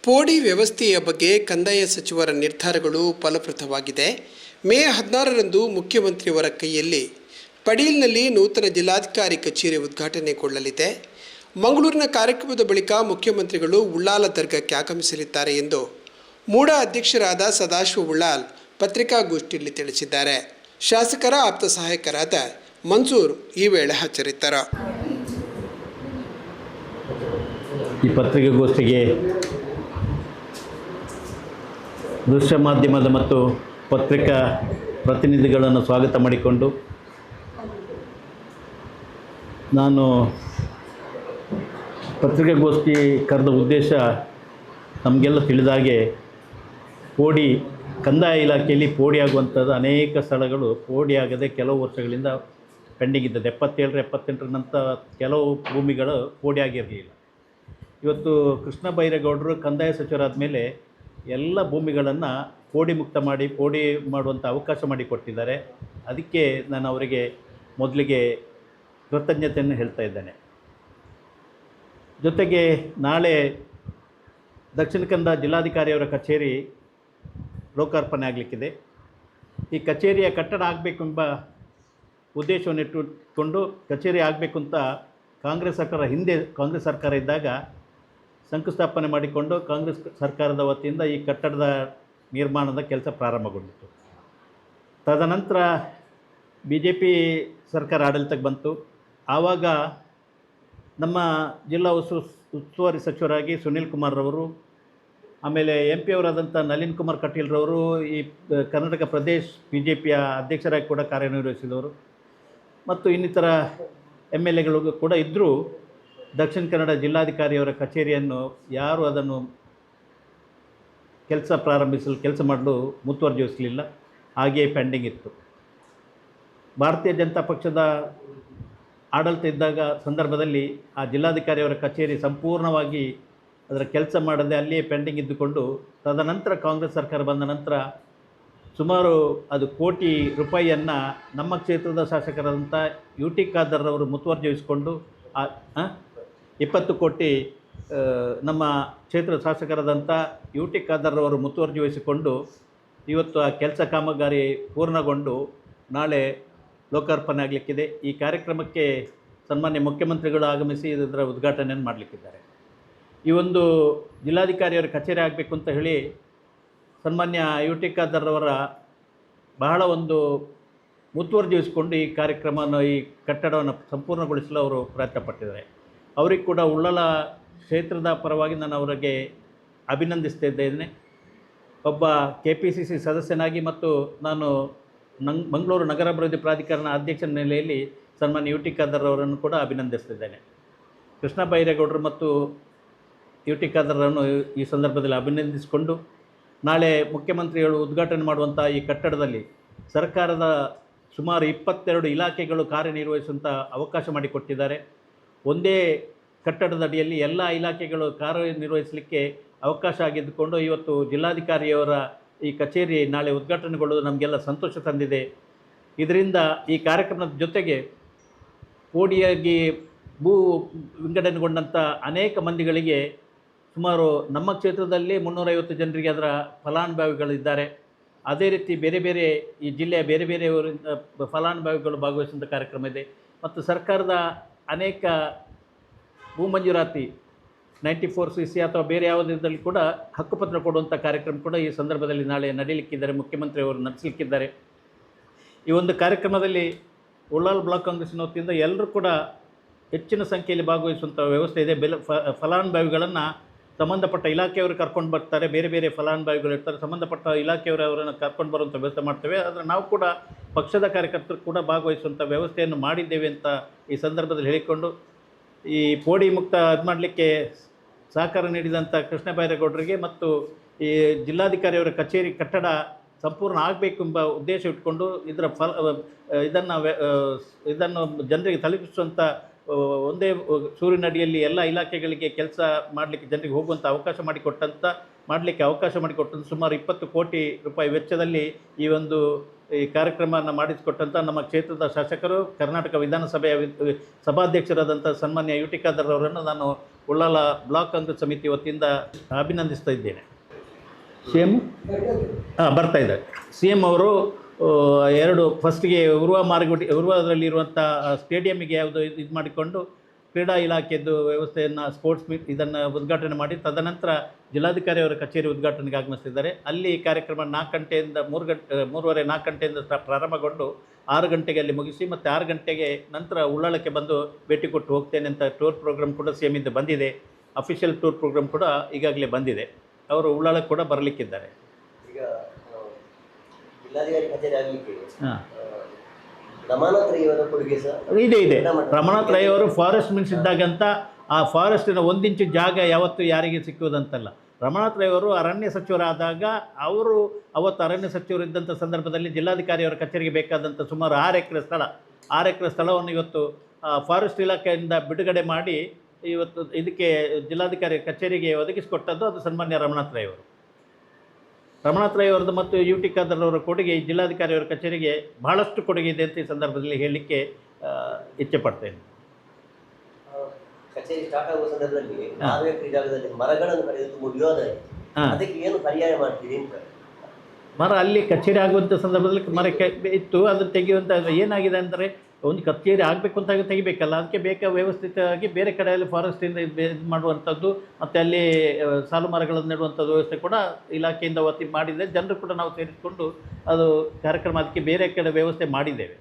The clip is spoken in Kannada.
ಪೋಡಿ ವ್ಯವಸ್ಥೆಯ ಬಗ್ಗೆ ಕಂದಾಯ ಸಚಿವರ ನಿರ್ಧಾರಗಳು ಫಲಪ್ರದವಾಗಿದೆ. ಮೇ 16ರಂದು ಮುಖ್ಯಮಂತ್ರಿಯವರ ಕೈಯಲ್ಲಿ ಪಡೀಲ್ನಲ್ಲಿ ನೂತನ ಜಿಲ್ಲಾಧಿಕಾರಿ ಕಚೇರಿ ಉದ್ಘಾಟನೆಗೊಳ್ಳಲಿದೆ. ಮಂಗಳೂರಿನ ಕಾರ್ಯಕ್ರಮದ ಬಳಿಕ ಮುಖ್ಯಮಂತ್ರಿಗಳು ಉಳ್ಳಾಲ ದರ್ಗಾಕ್ಕೆ ಆಗಮಿಸಲಿದ್ದಾರೆ ಎಂದು ಮೂಡ ಅಧ್ಯಕ್ಷರಾದ ಸದಾಶಿವ ಉಳ್ಳಾಲ್ ಪತ್ರಿಕಾಗೋಷ್ಠಿಯಲ್ಲಿ ತಿಳಿಸಿದ್ದಾರೆ. ಶಾಸಕರ ಆಪ್ತ ಸಹಾಯಕರಾದ ಮನ್ಸೂರ್ ಈ ವೇಳೆ ಹಾಜರಿದ್ದರು. ಈ ಪತ್ರಿಕಾಗೋಷ್ಠಿಗೆ ದೃಶ್ಯ ಮಾಧ್ಯಮದ ಮತ್ತು ಪತ್ರಿಕಾ ಪ್ರತಿನಿಧಿಗಳನ್ನು ಸ್ವಾಗತ ಮಾಡಿಕೊಂಡು ನಾನು ಪತ್ರಿಕಾಗೋಷ್ಠಿ ಕರೆದ ಉದ್ದೇಶ ನಮಗೆಲ್ಲ ತಿಳಿದಾಗೆ ಪೋಡಿ ಕಂದಾಯ ಇಲಾಖೆಯಲ್ಲಿ ಪೋಡಿ ಆಗುವಂಥದ್ದು ಅನೇಕ ಸ್ಥಳಗಳು ಪೋಡಿ ಆಗದೆ ಕೆಲವು ವರ್ಷಗಳಿಂದ ಪೆಂಡಿಂಗ್ ಇದ್ದದ್ದು. 77, 78 ನಂತರ ಕೆಲವು ಭೂಮಿಗಳು ಪೋಡಿ ಆಗಿರಲಿಲ್ಲ. ಇವತ್ತು ಕೃಷ್ಣ ಬೈರೇಗೌಡರು ಕಂದಾಯ ಸಚಿವರಾದ ಮೇಲೆ ಎಲ್ಲ ಭೂಮಿಗಳನ್ನು ಪೋಡಿ ಮುಕ್ತ ಮಾಡಿ ಪೋಡಿ ಮಾಡುವಂಥ ಅವಕಾಶ ಮಾಡಿಕೊಟ್ಟಿದ್ದಾರೆ. ಅದಕ್ಕೆ ನಾನು ಅವರಿಗೆ ಮೊದಲಿಗೆ ಕೃತಜ್ಞತೆಯನ್ನು ಹೇಳ್ತಾ ಇದ್ದೇನೆ. ಜೊತೆಗೆ ನಾಳೆ ದಕ್ಷಿಣ ಕನ್ನಡ ಜಿಲ್ಲಾಧಿಕಾರಿಯವರ ಕಚೇರಿ ಲೋಕಾರ್ಪಣೆ ಆಗಲಿಕ್ಕಿದೆ. ಈ ಕಚೇರಿಯ ಕಟ್ಟಡ ಆಗಬೇಕೆಂಬ ಉದ್ದೇಶವನ್ನು ಇಟ್ಟುಕೊಂಡು ಕಚೇರಿ ಆಗಬೇಕು ಅಂತ ಕಾಂಗ್ರೆಸ್ ಸರ್ಕಾರ ಇದ್ದಾಗ ಶಂಕುಸ್ಥಾಪನೆ ಮಾಡಿಕೊಂಡು ಕಾಂಗ್ರೆಸ್ ಸರ್ಕಾರದ ವತಿಯಿಂದ ಈ ಕಟ್ಟಡದ ನಿರ್ಮಾಣದ ಕೆಲಸ ಪ್ರಾರಂಭಗೊಂಡಿತು. ತದನಂತರ BJP ಸರ್ಕಾರ ಆಡಳಿತಕ್ಕೆ ಬಂತು. ಆವಾಗ ನಮ್ಮ ಜಿಲ್ಲಾ ಉಸ್ತುವಾರಿ ಸಚಿವರಾಗಿ ಸುನೀಲ್ ಕುಮಾರ್ರವರು, ಆಮೇಲೆ MP ಅವರಾದಂಥ ನಳಿನ್ ಕುಮಾರ್ ಕಟೀಲ್ರವರು ಈ ಕರ್ನಾಟಕ ಪ್ರದೇಶ್ BJPಯ ಅಧ್ಯಕ್ಷರಾಗಿ ಕೂಡ ಕಾರ್ಯನಿರ್ವಹಿಸಿದವರು ಮತ್ತು ಇನ್ನಿತರ MLAಗಳು ಕೂಡ ಇದ್ದರೂ ದಕ್ಷಿಣ ಕನ್ನಡ ಜಿಲ್ಲಾಧಿಕಾರಿಯವರ ಕಚೇರಿಯನ್ನು ಯಾರೂ ಅದನ್ನು ಕೆಲಸ ಮಾಡಲು ಮುತುವರ್ಜಿಸಲಿಲ್ಲ. ಹಾಗೆಯೇ ಪೆಂಡಿಂಗ್ ಇತ್ತು. ಭಾರತೀಯ ಜನತಾ ಪಕ್ಷದ ಆಡಳಿತ ಇದ್ದಾಗ ಸಂದರ್ಭದಲ್ಲಿ ಆ ಜಿಲ್ಲಾಧಿಕಾರಿಯವರ ಕಚೇರಿ ಸಂಪೂರ್ಣವಾಗಿ ಅದರ ಕೆಲಸ ಮಾಡದೆ ಅಲ್ಲಿಯೇ ಪೆಂಡಿಂಗ್ ಇದ್ದುಕೊಂಡು ತದನಂತರ ಕಾಂಗ್ರೆಸ್ ಸರ್ಕಾರ ಬಂದ ನಂತರ ಸುಮಾರು ಅದು ಕೋಟಿ ರೂಪಾಯಿಯನ್ನು ನಮ್ಮ ಕ್ಷೇತ್ರದ ಶಾಸಕರಾದಂಥ UT ಖಾದರ್ ಅವರು ಮುತುವರ್ಜಿ ವಹಿಸಿಕೊಂಡು 20 ಕೋಟಿ ನಮ್ಮ ಕ್ಷೇತ್ರದ ಶಾಸಕರಾದಂಥ UT ಖಾದರ್ ಅವರು ಮುತುವರ್ಜಿ ವಹಿಸಿಕೊಂಡು ಇವತ್ತು ಆ ಕೆಲಸ ಕಾಮಗಾರಿ ಪೂರ್ಣಗೊಂಡು ನಾಳೆ ಲೋಕಾರ್ಪಣೆ ಆಗಲಿಕ್ಕಿದೆ. ಈ ಕಾರ್ಯಕ್ರಮಕ್ಕೆ ಸನ್ಮಾನ್ಯ ಮುಖ್ಯಮಂತ್ರಿಗಳು ಆಗಮಿಸಿ ಇದರ ಉದ್ಘಾಟನೆಯನ್ನು ಮಾಡಲಿಕ್ಕಿದ್ದಾರೆ. ಈ ಒಂದು ಜಿಲ್ಲಾಧಿಕಾರಿಯವರ ಕಚೇರಿ ಆಗಬೇಕು ಅಂತ ಹೇಳಿ ಸನ್ಮಾನ್ಯ UT ಖಾದರ್ ಅವರ ಬಹಳ ಒಂದು ಮುತುವರ್ಜಿ ವಹಿಸಿಕೊಂಡು ಈ ಕಾರ್ಯಕ್ರಮವನ್ನು ಈ ಕಟ್ಟಡವನ್ನು ಸಂಪೂರ್ಣಗೊಳಿಸಲು ಅವರು ಪ್ರಯತ್ನಪಟ್ಟಿದ್ದಾರೆ. ಅವರಿಗೆ ಕೂಡ ಉಳ್ಳಾಲ ಕ್ಷೇತ್ರದ ಪರವಾಗಿ ನಾನು ಅವರಿಗೆ ಅಭಿನಂದಿಸ್ತಾ ಇದ್ದೇನೆ. ಒಬ್ಬ KPCC ಸದಸ್ಯನಾಗಿ ಮತ್ತು ನಾನು ಮಂಗಳೂರು ನಗರಾಭಿವೃದ್ಧಿ ಪ್ರಾಧಿಕಾರನ ಅಧ್ಯಕ್ಷರ ನೆಲೆಯಲ್ಲಿ ಸನ್ಮಾನ್ಯ UT ಖಾದರ್ ಅವರನ್ನು ಕೂಡ ಅಭಿನಂದಿಸ್ತಿದ್ದೇನೆ. ಕೃಷ್ಣ ಬೈರೇಗೌಡರು ಮತ್ತು UT ಖಾದರ್ ಅವರನ್ನು ಈ ಸಂದರ್ಭದಲ್ಲಿ ಅಭಿನಂದಿಸಿಕೊಂಡು ನಾಳೆ ಮುಖ್ಯಮಂತ್ರಿಗಳು ಉದ್ಘಾಟನೆ ಮಾಡುವಂಥ ಈ ಕಟ್ಟಡದಲ್ಲಿ ಸರ್ಕಾರದ ಸುಮಾರು 22 ಇಲಾಖೆಗಳು ಕಾರ್ಯನಿರ್ವಹಿಸುವಂಥ ಅವಕಾಶ ಮಾಡಿಕೊಟ್ಟಿದ್ದಾರೆ. ಒಂದೇ ಕಟ್ಟಡದ ಅಡಿಯಲ್ಲಿ ಎಲ್ಲ ಇಲಾಖೆಗಳು ಕಾರ್ಯನಿರ್ವಹಿಸಲಿಕ್ಕೆ ಅವಕಾಶ ಆಗಿದ್ದುಕೊಂಡು ಇವತ್ತು ಜಿಲ್ಲಾಧಿಕಾರಿಯವರ ಈ ಕಚೇರಿ ನಾಳೆ ಉದ್ಘಾಟನೆಗೊಳ್ಳುವುದು ನಮಗೆಲ್ಲ ಸಂತೋಷ ತಂದಿದೆ. ಇದರಿಂದ ಈ ಕಾರ್ಯಕ್ರಮದ ಜೊತೆಗೆ ಪೋಡಿಯಾಗಿ ಭೂ ವಿಂಗಡಣೆಗೊಂಡಂಥ ಅನೇಕ ಮಂದಿಗಳಿಗೆ ಸುಮಾರು ನಮ್ಮ ಕ್ಷೇತ್ರದಲ್ಲಿ 350 ಜನರಿಗೆ ಅದರ ಫಲಾನುಭವಿಗಳಿದ್ದಾರೆ. ಅದೇ ರೀತಿ ಬೇರೆ ಬೇರೆ ಈ ಜಿಲ್ಲೆಯ ಬೇರೆ ಬೇರೆ ಫಲಾನುಭವಿಗಳು ಭಾಗವಹಿಸುವಂಥ ಕಾರ್ಯಕ್ರಮ ಇದೆ ಮತ್ತು ಸರ್ಕಾರದ ಅನೇಕ ಭೂ ಮಂಜೂರಾತಿ 94CC ಅಥವಾ ಬೇರೆ ಯಾವುದರಲ್ಲಿ ಕೂಡ ಹಕ್ಕುಪತ್ರ ಕೊಡುವಂಥ ಕಾರ್ಯಕ್ರಮ ಕೂಡ ಈ ಸಂದರ್ಭದಲ್ಲಿ ನಾಳೆ ನಡೆಯಲಿಕ್ಕಿದ್ದಾರೆ. ಮುಖ್ಯಮಂತ್ರಿಯವರು ನಡೆಸಲಿಕ್ಕಿದ್ದಾರೆ. ಈ ಒಂದು ಕಾರ್ಯಕ್ರಮದಲ್ಲಿ ಉಳ್ಳಾಲ ಬ್ಲಾಕ್ ಕಾಂಗ್ರೆಸ್ನ ವತಿಯಿಂದ ಎಲ್ಲರೂ ಕೂಡ ಹೆಚ್ಚಿನ ಸಂಖ್ಯೆಯಲ್ಲಿ ಭಾಗವಹಿಸುವಂಥ ವ್ಯವಸ್ಥೆ ಇದೆ. ಫಲಾನುಭವಿಗಳನ್ನು ಸಂಬಂಧಪಟ್ಟ ಇಲಾಖೆಯವರು ಕರ್ಕೊಂಡು ಬರ್ತಾರೆ. ಬೇರೆ ಬೇರೆ ಫಲಾನುಭವಿಗಳು ಇರ್ತಾರೆ. ಸಂಬಂಧಪಟ್ಟ ಇಲಾಖೆಯವರು ಅವರನ್ನು ಕರ್ಕೊಂಡು ಬರುವಂಥ ವ್ಯವಸ್ಥೆ ಮಾಡ್ತೇವೆ. ಆದರೆ ನಾವು ಕೂಡ ಪಕ್ಷದ ಕಾರ್ಯಕರ್ತರು ಕೂಡ ಭಾಗವಹಿಸುವಂಥ ವ್ಯವಸ್ಥೆಯನ್ನು ಮಾಡಿದ್ದೇವೆ ಅಂತ ಈ ಸಂದರ್ಭದಲ್ಲಿ ಹೇಳಿಕೊಂಡು ಈ ಪೋಡಿ ಮುಕ್ತ ಇದು ಮಾಡಲಿಕ್ಕೆ ಸಹಕಾರ ನೀಡಿದಂಥ ಕೃಷ್ಣ ಬೈರೇಗೌಡರಿಗೆ ಮತ್ತು ಈ ಜಿಲ್ಲಾಧಿಕಾರಿಯವರ ಕಚೇರಿ ಕಟ್ಟಡ ಸಂಪೂರ್ಣ ಆಗಬೇಕೆಂಬ ಉದ್ದೇಶ ಇಟ್ಕೊಂಡು ಇದನ್ನು ಜನರಿಗೆ ತಲುಪಿಸುವಂಥ ಒಂದೇ ಸೂರಿನಡಿಯಲ್ಲಿ ಎಲ್ಲ ಇಲಾಖೆಗಳಿಗೆ ಕೆಲಸ ಮಾಡಲಿಕ್ಕೆ ಜನರಿಗೆ ಹೋಗುವಂಥ ಅವಕಾಶ ಮಾಡಿಕೊಟ್ಟಂಥ ಸುಮಾರು 20 ಕೋಟಿ ರೂಪಾಯಿ ವೆಚ್ಚದಲ್ಲಿ ಈ ಒಂದು ಈ ಕಾರ್ಯಕ್ರಮವನ್ನು ಮಾಡಿಸಿಕೊಟ್ಟಂಥ ನಮ್ಮ ಕ್ಷೇತ್ರದ ಶಾಸಕರು, ಕರ್ನಾಟಕ ವಿಧಾನಸಭೆಯ ಸಭಾಧ್ಯಕ್ಷರಾದಂಥ ಸನ್ಮಾನ್ಯ ಯು ಟಿ ಖಾದರ್ ಅವರನ್ನು ನಾನು ಉಳ್ಳಾಲ ಬ್ಲಾಕ್ ಕಾಂಗ್ರೆಸ್ ಸಮಿತಿ ವತಿಯಿಂದ ಅಭಿನಂದಿಸ್ತಾ ಇದ್ದೇನೆ. ಸಿ ಎಮ್ ಬರ್ತಾ ಇದ್ದಾರೆ. ಸಿ ಎಮ್ ಅವರು ಫಸ್ಟಿಗೆ ಉರ್ವದಲ್ಲಿರುವಂಥ ಸ್ಟೇಡಿಯಮ್ಮಿಗೆ ಯಾವುದು ಇದು ಮಾಡಿಕೊಂಡು ಕ್ರೀಡಾ ಇಲಾಖೆಯದ್ದು ವ್ಯವಸ್ಥೆಯನ್ನು ಸ್ಪೋರ್ಟ್ಸ್ ಮೀಟ್ ಇದನ್ನು ಉದ್ಘಾಟನೆ ಮಾಡಿ ತದನಂತರ ಜಿಲ್ಲಾಧಿಕಾರಿ ಅವರ ಕಚೇರಿ ಉದ್ಘಾಟನೆಗೆ ಆಗಮಿಸ್ತಿದ್ದಾರೆ. ಅಲ್ಲಿ ಕಾರ್ಯಕ್ರಮ 4 ಗಂಟೆಯಿಂದ 3:30 ಗಂಟೆಯಿಂದ ಪ್ರಾರಂಭಗೊಂಡು 6 ಗಂಟೆಗೆ ಅಲ್ಲಿ ಮುಗಿಸಿ ಮತ್ತು 6 ಗಂಟೆಗೆ ನಂತರ ಉಳ್ಳಾಳಕ್ಕೆ ಬಂದು ಭೇಟಿ ಕೊಟ್ಟು ಹೋಗ್ತೇನೆ ಅಂತ ಟೂರ್ ಪ್ರೋಗ್ರಾಮ್ ಕೂಡ ಸಿ ಎಮ್ ಇಂದ ಬಂದಿದೆ. ಅಫಿಷಿಯಲ್ ಟೂರ್ ಪ್ರೋಗ್ರಾಮ್ ಕೂಡ ಈಗಾಗಲೇ ಬಂದಿದೆ. ಅವರು ಉಳ್ಳಾಳಕ್ಕೆ ಕೂಡ ಬರಲಿಕ್ಕಿದ್ದಾರೆ. ಈಗ ಜಿಲ್ಲಾಧಿಕಾರಿ ಕಚೇರಿ ಆಗಲಿಕ್ಕೆ ಹಾಂ ರಮಾನಾಥ್ ರೈ ಅವರ ಕೊಡುಗೆ ಸಹ ಇದೆ. ರಮಾನಾಥ್ ರೈ ಅವರು ಫಾರೆಸ್ಟ್ ಮಿನಿಸ್ಟರ್ ಇದ್ದಾಗಂತ ಆ ಫಾರೆಸ್ಟಿನ 1 ಇಂಚು ಜಾಗ ಯಾವತ್ತೂ ಯಾರಿಗೆ ಸಿಕ್ಕುವುದಂತಲ್ಲ. ರಮಾನಾಥ್ ರೈ ಅವರು ಅರಣ್ಯ ಸಚಿವರಾದಾಗ ಅವರು ಅವತ್ತು ಅರಣ್ಯ ಸಚಿವರಿದ್ದಂಥ ಸಂದರ್ಭದಲ್ಲಿ ಜಿಲ್ಲಾಧಿಕಾರಿಯವರ ಕಚೇರಿಗೆ ಬೇಕಾದಂಥ ಸುಮಾರು 6 ಎಕರೆ ಸ್ಥಳವನ್ನು ಇವತ್ತು ಫಾರೆಸ್ಟ್ ಇಲಾಖೆಯಿಂದ ಬಿಡುಗಡೆ ಮಾಡಿ ಇವತ್ತು ಇದಕ್ಕೆ ಜಿಲ್ಲಾಧಿಕಾರಿ ಕಚೇರಿಗೆ ಒದಗಿಸಿಕೊಟ್ಟದ್ದು ಅದು ಸನ್ಮಾನ್ಯ ರಮಾನಾಥ್ ರೈ ಅವರು. ರಮಾನಾಥ್ ರೈ ಅವರದ್ದು ಮತ್ತು ಯು ಟಿ ಖಾದರ್ ಅವರ ಕೊಡುಗೆ ಜಿಲ್ಲಾಧಿಕಾರಿಯವರ ಕಚೇರಿಗೆ ಬಹಳಷ್ಟು ಕೊಡುಗೆ ಇದೆ ಅಂತ ಈ ಸಂದರ್ಭದಲ್ಲಿ ಹೇಳಲಿಕ್ಕೆ ಇಚ್ಛೆ ಪಡ್ತೇನೆ. ಕಚೇರಿ ಸ್ಟಾರ್ಟ್ ಆಗುವ ಸಂದರ್ಭದಲ್ಲಿ 4 ಎಕರೆ ಜಾಗದಲ್ಲಿ ಮರಗಳನ್ನು ಕಡಿಯೋದು ತುಂಬ ವಿರೋಧ ಇದೆ. ಅದಕ್ಕೆ ಏನು ಪರ್ಯಾಯ ಮಾಡ್ತೀರಿ ಅಂತ? ಮರ ಅಲ್ಲಿ ಕಚೇರಿ ಆಗುವಂಥ ಸಂದರ್ಭದಲ್ಲಿ ಮರ ಇತ್ತು, ಅದನ್ನು ತೆಗೆಯುವಂಥ ಏನಾಗಿದೆ ಅಂದರೆ ಒಂದು ಕಚೇರಿ ಆಗಬೇಕು ಅಂತ ತೆಗಿಬೇಕಲ್ಲ, ಅದಕ್ಕೆ ವ್ಯವಸ್ಥಿತವಾಗಿ ಬೇರೆ ಕಡೆಯಲ್ಲಿ ಫಾರೆಸ್ಟಿಂದ ಇದು ಮಾಡುವಂಥದ್ದು ಮತ್ತು ಅಲ್ಲಿ ಸಾಲು ಮರಗಳನ್ನು ನೆಡುವಂಥದ್ದು ವ್ಯವಸ್ಥೆ ಕೂಡ ಇಲಾಖೆಯಿಂದ ಮಾಡಿದೆ. ಜನರು ಕೂಡ ನಾವು ಸೇರಿಸಿಕೊಂಡು ಅದು ಕಾರ್ಯಕ್ರಮ ಅದಕ್ಕೆ ಬೇರೆ ಕಡೆ ವ್ಯವಸ್ಥೆ ಮಾಡಿದ್ದೇವೆ.